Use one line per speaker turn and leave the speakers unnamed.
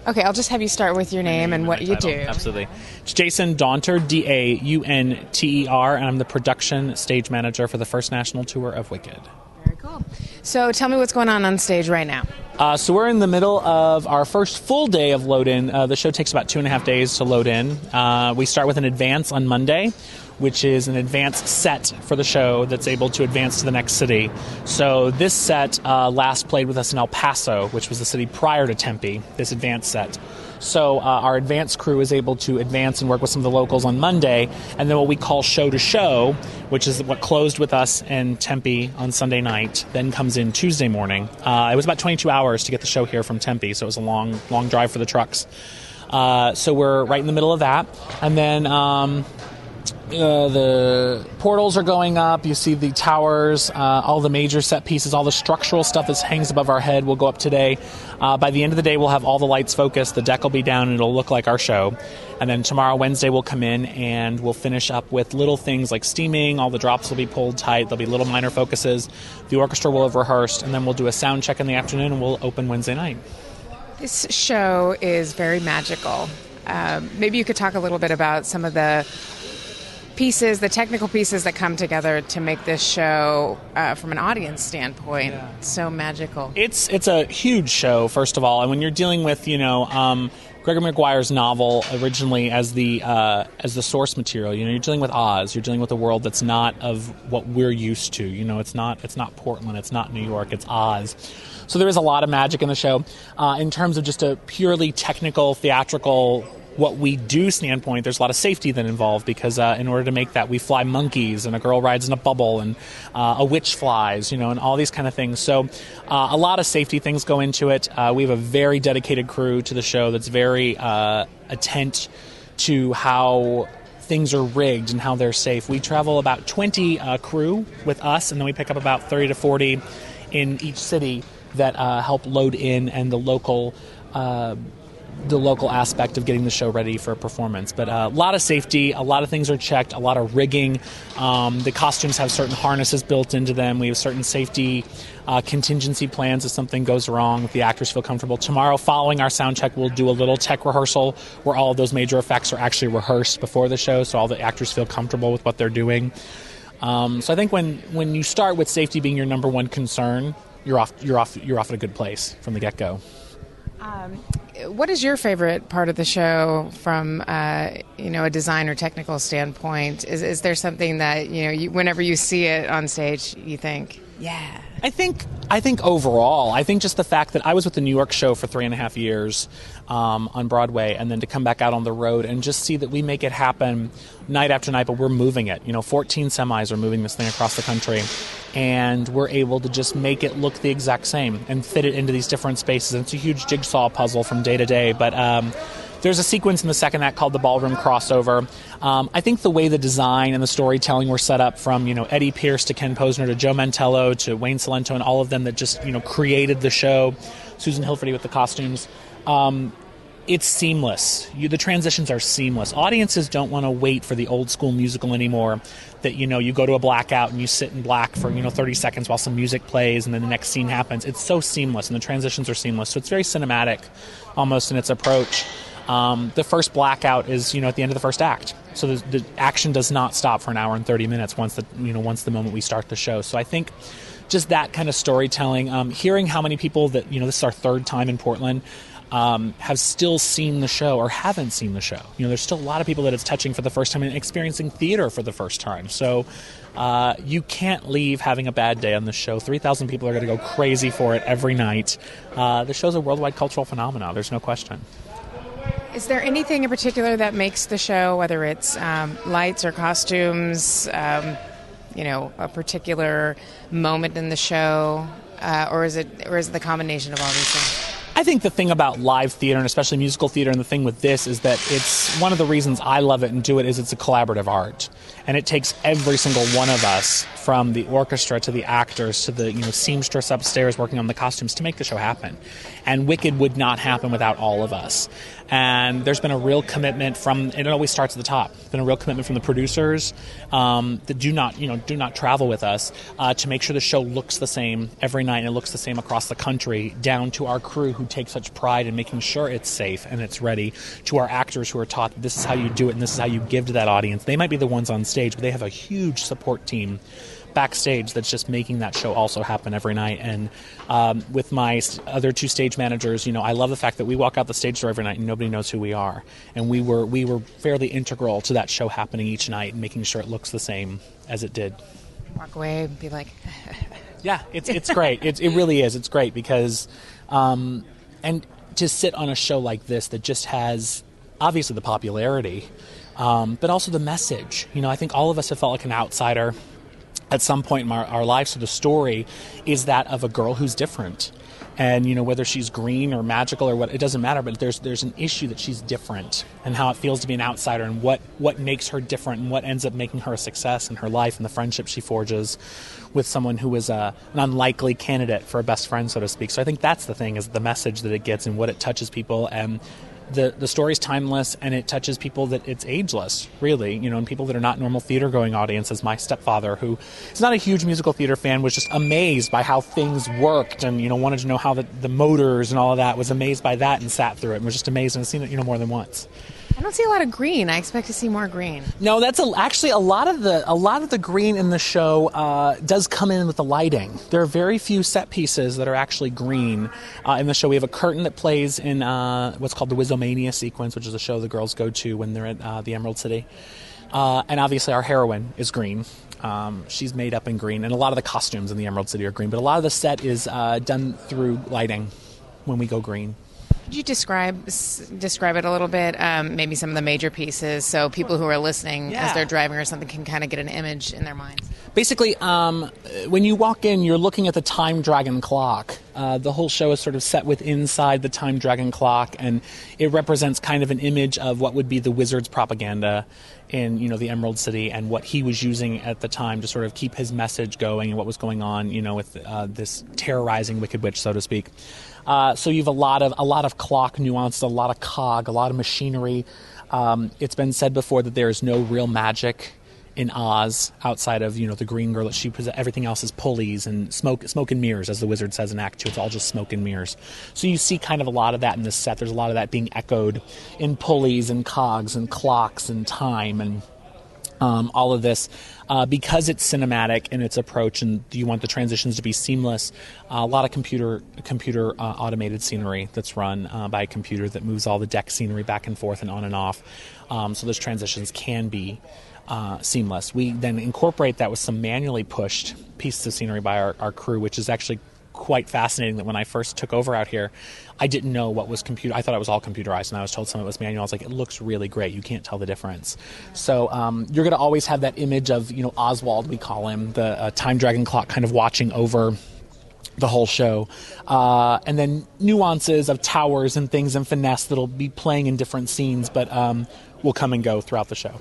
Okay, I'll just have you start with your name and what you do.
Absolutely. It's Jason Daunter, Daunter, and I'm the production stage manager for the first national tour of Wicked.
Very cool. So tell me what's going on stage right now.
So we're in the middle of our first full day of load-in. The show takes about 2.5 days to load in. We start with an advance on Monday, which is an advanced set for the show that's able to advance to the next city. So this set last played with us in El Paso, which was the city prior to Tempe, this advanced set. So our advanced crew is able to advance and work with some of the locals on Monday, and then what we call show to show, which is what closed with us in Tempe on Sunday night, then comes in Tuesday morning. It was about 22 hours to get the show here from Tempe, so it was a long drive for the trucks. So we're right in the middle of that, and then the portals are going up. You see the towers, all the major set pieces, all the structural stuff that hangs above our head will go up today. By the end of the day, we'll have all the lights focused. The deck will be down, and it'll look like our show. And then tomorrow, Wednesday, we'll come in, and we'll finish up with little things like steaming. All the drops will be pulled tight. There'll be little minor focuses. The orchestra will have rehearsed, and then we'll do a sound check in the afternoon, and we'll open Wednesday night.
This show is very magical. Maybe you could talk a little bit about some of the pieces, the technical pieces that come together to make this show, from an audience standpoint, so magical. It's
a huge show, first of all, and when you're dealing with, Gregory Maguire's novel originally as the source material, you're dealing with Oz, you're dealing with a world that's not of what we're used to. It's not Portland, it's not New York, it's Oz. So there is a lot of magic in the show. In terms of just a purely technical, theatrical, what we do standpoint, there's a lot of safety then involved because in order to make that, we fly monkeys and a girl rides in a bubble and a witch flies, and all these kind of things. So a lot of safety things go into it. We have a very dedicated crew to the show that's very attent to how things are rigged and how they're safe. We travel about 20 crew with us, and then we pick up about 30 to 40 in each city that help load in and the local aspect of getting the show ready for performance. But a lot of safety, a lot of things are checked, a lot of rigging. The costumes have certain harnesses built into them. We have certain safety contingency plans if something goes wrong, if the actors feel comfortable. Tomorrow, following our sound check, we'll do a little tech rehearsal where all of those major effects are actually rehearsed before the show, so all the actors feel comfortable with what they're doing. So I think when you start with safety being your number one concern, you're off at a good place from the get-go.
What is your favorite part of the show from a design or technical standpoint? Is there something that whenever you see it on stage you think, yeah?
I think overall, just the fact that I was with the New York show for 3.5 years on Broadway, and then to come back out on the road and just see that we make it happen night after night, but we're moving it. 14 semis are moving this thing across the country, and we're able to just make it look the exact same and fit it into these different spaces. And it's a huge jigsaw puzzle from day to day, but there's a sequence in the second act called the ballroom crossover. I think the way the design and the storytelling were set up from, Eddie Pierce to Ken Posner to Joe Mantello to Wayne Salento and all of them that just, created the show, Susan Hilferty with the costumes, it's seamless. The transitions are seamless. Audiences don't want to wait for the old school musical anymore that, you go to a blackout and you sit in black for, 30 seconds while some music plays and then the next scene happens. It's so seamless and the transitions are seamless. So it's very cinematic almost in its approach. The first blackout is, at the end of the first act. So the action does not stop for an hour and 30 minutes once the moment we start the show. So I think just that kind of storytelling, hearing how many people that, this is our third time in Portland, have still seen the show or haven't seen the show. There's still a lot of people that it's touching for the first time and experiencing theater for the first time. So you can't leave having a bad day on the show. 3,000 people are going to go crazy for it every night. The show's a worldwide cultural phenomenon. There's no question.
Is there anything in particular that makes the show, whether it's lights or costumes, a particular moment in the show, or is it the combination of all these things?
I think the thing about live theater, and especially musical theater, and the thing with this is that it's one of the reasons I love it and do it is it's a collaborative art. And it takes every single one of us, from the orchestra to the actors to the seamstress upstairs working on the costumes, to make the show happen. And Wicked would not happen without all of us. And there's been a real commitment it always starts at the top. There's been a real commitment from the producers that do not travel with us to make sure the show looks the same every night and it looks the same across the country, down to our crew who take such pride in making sure it's safe and it's ready, to our actors who are taught that this is how you do it and this is how you give to that audience. They might be the ones on stage, but they have a huge support team backstage that's just making that show also happen every night. And with my other two stage managers, I love the fact that we walk out the stage door every night and nobody knows who we are. And we were fairly integral to that show happening each night and making sure it looks the same as it did.
Walk away and be like...
Yeah, it's great. It really is. It's great because, and to sit on a show like this that just has obviously the popularity, but also the message. I think all of us have felt like an outsider at some point in our lives. So the story is that of a girl who's different. And, whether she's green or magical or what, it doesn't matter, but there's an issue that she's different and how it feels to be an outsider and what makes her different and what ends up making her a success in her life and the friendship she forges with someone who is an unlikely candidate for a best friend, so to speak. So I think that's the thing, is the message that it gets and what it touches people. And the story's timeless, and it touches people that it's ageless, really, and people that are not normal theater-going audiences. My stepfather, who is not a huge musical theater fan, was just amazed by how things worked and, wanted to know how the motors and all of that, was amazed by that and sat through it and was just amazed and seen it, more than once.
I don't see a lot of green. I expect to see more green.
No, that's actually a lot of the green in the show does come in with the lighting. There are very few set pieces that are actually green in the show. We have a curtain that plays in what's called the Wizomania sequence, which is a show the girls go to when they're at the Emerald City. And obviously our heroine is green. She's made up in green, and a lot of the costumes in the Emerald City are green. But a lot of the set is done through lighting when we go green.
Could you describe it a little bit, maybe some of the major pieces, so people who are listening as they're driving or something can kind of get an image in their minds?
Basically, when you walk in, you're looking at the Time Dragon clock. The whole show is sort of set inside the Time Dragon clock, and it represents kind of an image of what would be the wizard's propaganda in, the Emerald City, and what he was using at the time to sort of keep his message going and what was going on, with this terrorizing Wicked Witch, so to speak. So you have a lot of clock nuance, a lot of cog, a lot of machinery. It's been said before that there is no real magic in Oz outside of the green girl. Everything else is pulleys and smoke and mirrors, as the wizard says in Act 2. It's all just smoke and mirrors. So you see kind of a lot of that in this set. There's a lot of that being echoed in pulleys and cogs and clocks and time and all of this, because it's cinematic in its approach and you want the transitions to be seamless. A lot of computer automated scenery that's run by a computer that moves all the deck scenery back and forth and on and off. So those transitions can be seamless. We then incorporate that with some manually pushed pieces of scenery by our crew, which is actually quite fascinating. That when I first took over out here, I didn't know what was computer. I thought it was all computerized, and I was told some of it was manual. I was like, it looks really great. You can't tell the difference. So you're going to always have that image of Oswald, we call him, the Time Dragon clock, kind of watching over the whole show, and then nuances of towers and things and finesse that'll be playing in different scenes, but will come and go throughout the show.